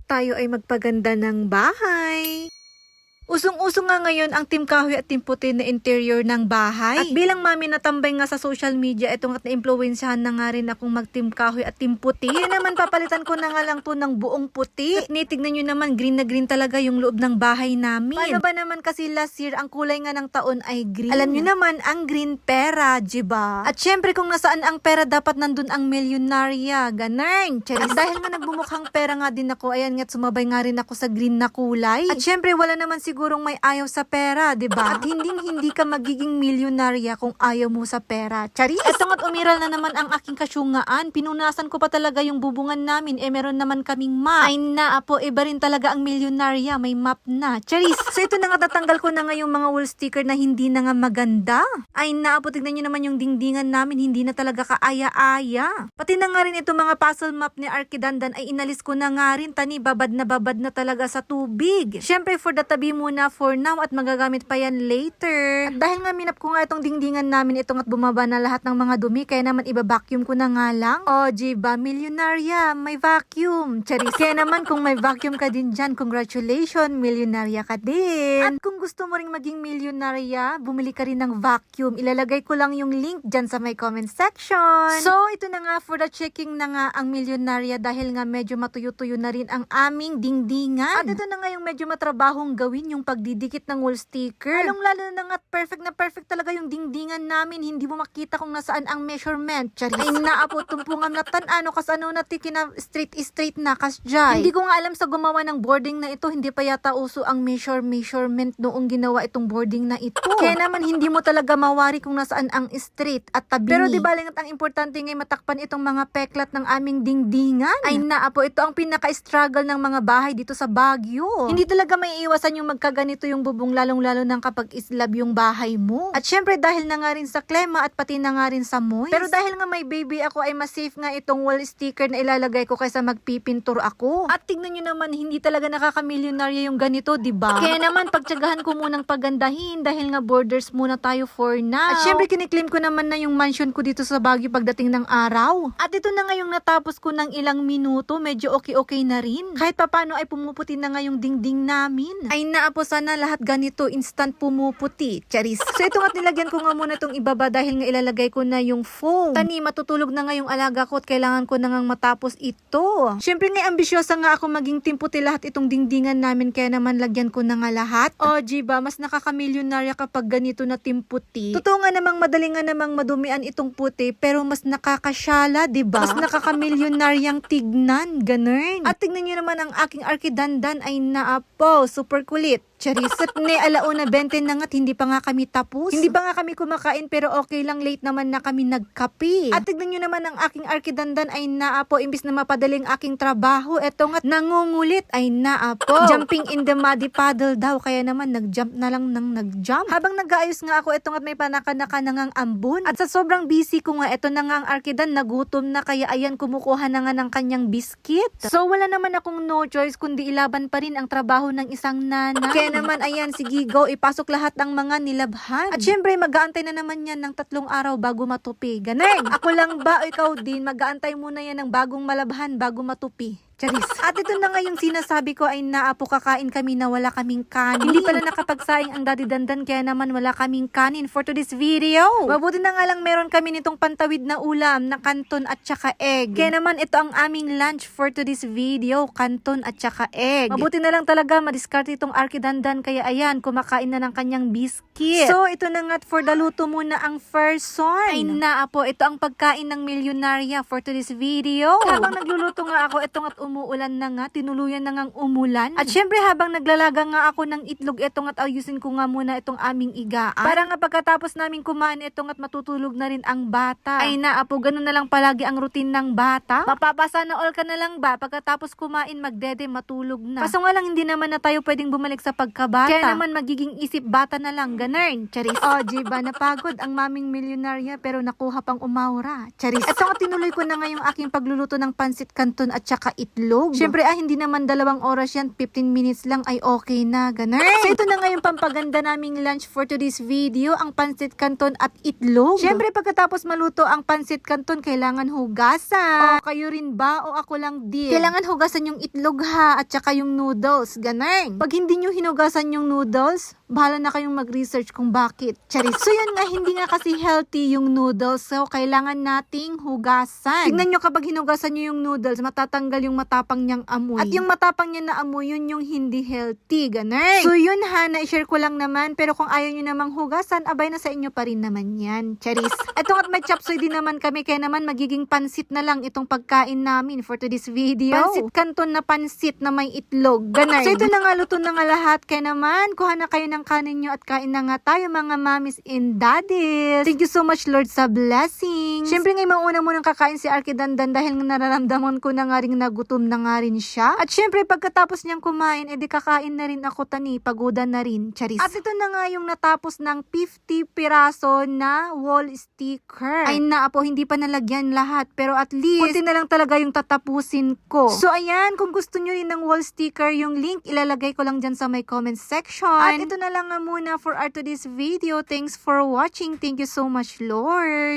tayo ay magpaganda ng bahay. Usong-uso nga ngayon ang Team Kahoy at Team Puti na interior ng bahay. At bilang mami na tambay nga sa social media, itong at na-influensyahan na nga rin akong mag-Team Kahoy at Team Puti. Kaya naman papalitan ko na nga lang to ng buong puti. At nitignan nyo naman, green na green talaga yung loob ng bahay namin. Paano ba naman kasi last year, ang kulay nga ng taon ay green. Alam nyo naman, ang green pera, diba? At syempre kung nasaan ang pera, dapat nandun ang milyonarya. Ganun. At dahil nga nagbumukhang pera nga din ako, ayan nga sumabay nga rin ako sa green na kulay. At syempre wala naman sigurong may ayaw sa pera, 'di ba? At hindi ka magiging milyonarya kung ayaw mo sa pera. Charis. Eto nga't umiral na naman ang aking kasyungaan. Pinunasan ko pa talaga yung bubungan namin. Meron naman kaming map. Ay na po, iba rin talaga ang milyonarya. May map na. Charis. So ito na nga, tatanggal ko na nga yung mga wall sticker na hindi na nga maganda. Ay na po, tignan nyo naman yung dingdingan namin. Hindi na talaga kaaya-aya. Pati na nga rin itong mga puzzle map ni Arkidandan ay inalis ko na nga rin. Tani, babad na talaga sa tubig. Syempre for the tabi muna for now at magagamit pa yan later. At dahil nga minap ko nga itong dingdingan namin, itong at bumaba na lahat ng mga dumi, kaya naman iba-vacuum ko na nga lang. O, diba, milyonarya, may vacuum. Charis. Kaya naman kung may vacuum ka din dyan, congratulations, milyonarya ka din. At kung gusto mo ring maging milyonarya, bumili ka rin ng vacuum. Ilalagay ko lang yung link dyan sa my comment section. So, ito na nga for the checking na nga ang milyonarya dahil nga medyo matuyo-tuyo na rin ang aming dingdingan. At ito na nga yung medyo matrabahong gawin, yung pagdidikit ng wall sticker. Lalong-lalo na nga perfect talaga yung dingdingan namin. Hindi mo makita kung nasaan ang measurement. Charis. Ay naapo, tumpungam na tan-ano kas ano na tikina straight na kas jay. Hindi ko nga alam sa gumawa ng boarding na ito, hindi pa yata uso ang measurement noong ginawa itong boarding na ito. Kaya naman hindi mo talaga mawari kung nasaan ang straight at tabi. Pero di ba lang at ang importante ngay matakpan itong mga peklat ng aming dingdingan. Ay naapo, ito ang pinaka-struggle ng mga bahay dito sa Baguio. Hindi talaga may iwasan yung magkaganito yung bubong, lalong-lalo nang kapag islab yung bahay mo. At syempre dahil na nga rin sa klema at pati na nga rin sa moist. Pero dahil nga may baby ako ay mas safe nga itong wall sticker na ilalagay ko kaysa magpipintur ako. At tignan nyo naman, hindi talaga nakakamilyonarya yung ganito, diba? Kaya naman pagtiyagahan ko munang pagandahin dahil nga borders muna tayo for now. At syempre kiniklaim ko naman na yung mansion ko dito sa Baguio pagdating ng araw. At ito na nga yung natapos ko ng ilang minuto, medyo okay na rin. Kahit papano ay pumuputi na nga yung dingding namin. Ay naapo, sana lahat ganito, instant pumuputi. Charis. So ito nga't nilagyan ko nga muna itong ibaba dahil nga ilalagay ko na yung foam. Tani, matutulog na nga yung alaga ko at kailangan ko na nga matapos ito. Syempre nga ambisyosa nga ako maging Team Puti lahat itong dingdingan namin, kaya naman lagyan ko na nga lahat. O diba, mas nakakamilyonarya kapag ganito na Team Puti. Totoo nga namang madali nga namang madumian itong puti, pero mas nakakasyala, diba? Mas nakakamilyonaryang tignan, ganun. At tignan nyo naman ang aking Arkidandan ay naapo, super kulit. Charis. At ne, alauna 20 na nga't hindi pa nga kami tapos. Hindi pa nga kami kumakain pero okay lang, late naman na kami nagkape. At tignan nyo naman ang aking Arkidandan ay naapo, imbis na mapadaling aking trabaho, eto nga't nangungulit ay naapo. Jumping in the muddy puddle daw, kaya naman nag-jump na lang nang nag-jump. Habang nag-aayos nga ako, eto nga't may panaka-naka na ngang ambon. At sa sobrang busy ko nga, eto na nga ang Arkidan, nagutom na, kaya ayan kumukuha na nga ng kanyang biscuit. So wala naman akong no choice kundi ilaban pa rin ang trabaho ng isang nanay. Kaya naman, ayan, sige go, ipasok lahat ng mga nilabhan. At syempre, mag-aantay na naman yan ng 3 araw bago matupi. Ganun. Ako lang ba o ikaw din, mag-aantay muna yan ng bagong malabhan bago matupi. Charis. At ito na nga yung sinasabi ko ay naapo, kakain kami na wala kaming kanin. Hindi pala nakapagsaing ang Daddy Dandan, kaya naman wala kaming kanin for today's video. Mabuti na nga lang meron kami nitong pantawid na ulam na kanton at saka egg. Kaya naman ito ang aming lunch for today's video, kanton at saka egg. Mabuti na lang talaga madiskarte itong Arkidandan, kaya ayan, kumakain na ng kanyang biscuit. So ito na nga for the luto muna ang first son. Ay naapo, ito ang pagkain ng milyonarya for today's video. Habang nagluluto nga ako, ito nga't umuulan na nga, tinuluyan na ngang umulan. At syempre habang naglalaga nga ako ng itlog, etong at ayusin ko nga muna itong aming igaan. Para nga pagkatapos namin kumain, etong at matutulog na rin ang bata. Ay naapo, ganun na lang palagi ang routine ng bata. Mapapasa na all ka na lang ba? Pagkatapos kumain, magdede, matulog na. Kaso nga lang, hindi naman na tayo pwedeng bumalik sa pagkabata. Kaya naman magiging isip bata na lang, ganun. Charis. O, diba, napagod ang maming milyonarya pero nakuha pang umaura. Charis. Etong at tinuloy ko na nga yung aking pagluluto ng pansit canton at saka itlog. itlog. Syempre, hindi naman 2 oras yan, 15 minutes lang ay okay na, ganun. So, ito na nga yung pampaganda naming lunch for today's video, ang pansit canton at itlog. Syempre, pagkatapos maluto ang pansit canton, kailangan hugasan. O, kayo rin ba? O ako lang din? Kailangan hugasan yung itlog ha, at saka yung noodles, ganun. Pag hindi nyo hinugasan yung noodles, bahala na kayong mag-research kung bakit. Charis. So yun nga, hindi nga kasi healthy yung noodles. So, kailangan nating hugasan. Tignan nyo kapag hinugasan nyo yung noodles, matatanggal yung matapang niyang amoy. At yung matapang niya na amoy, yun yung hindi healthy. Ganun. So yun ha, na-share ko lang naman. Pero kung ayaw nyo namang hugasan, abay na sa inyo pa rin naman yan. Charis. Eto at may chop suey din naman kami. Kaya naman magiging pansit na lang itong pagkain namin for today's video. Pansit canton na pansit na may itlog. Ganun. So ito na nga, luto na nga lahat. Kaya naman, kuha na kayo ng kanin nyo at kain na nga tayo mga mommies and daddies. Thank you so much Lord sa blessings. Syempre ngayon mauna mo nang kakain si Arkidandan dahil nararamdaman ko na nga rin nagutom na nga rin siya. At syempre pagkatapos niyang kumain, edi kakain na rin ako tani, pagoda na rin, charis. At ito na nga yung natapos ng 50 piraso na wall sticker. Ay na po, hindi pa nalagyan lahat pero at least, kunti na lang talaga yung tatapusin ko. So ayan, kung gusto nyo rin ng wall sticker, yung link ilalagay ko lang dyan sa my comment section. At ito na lang nga muna for our today's video. Thanks for watching. Thank you so much, Lord.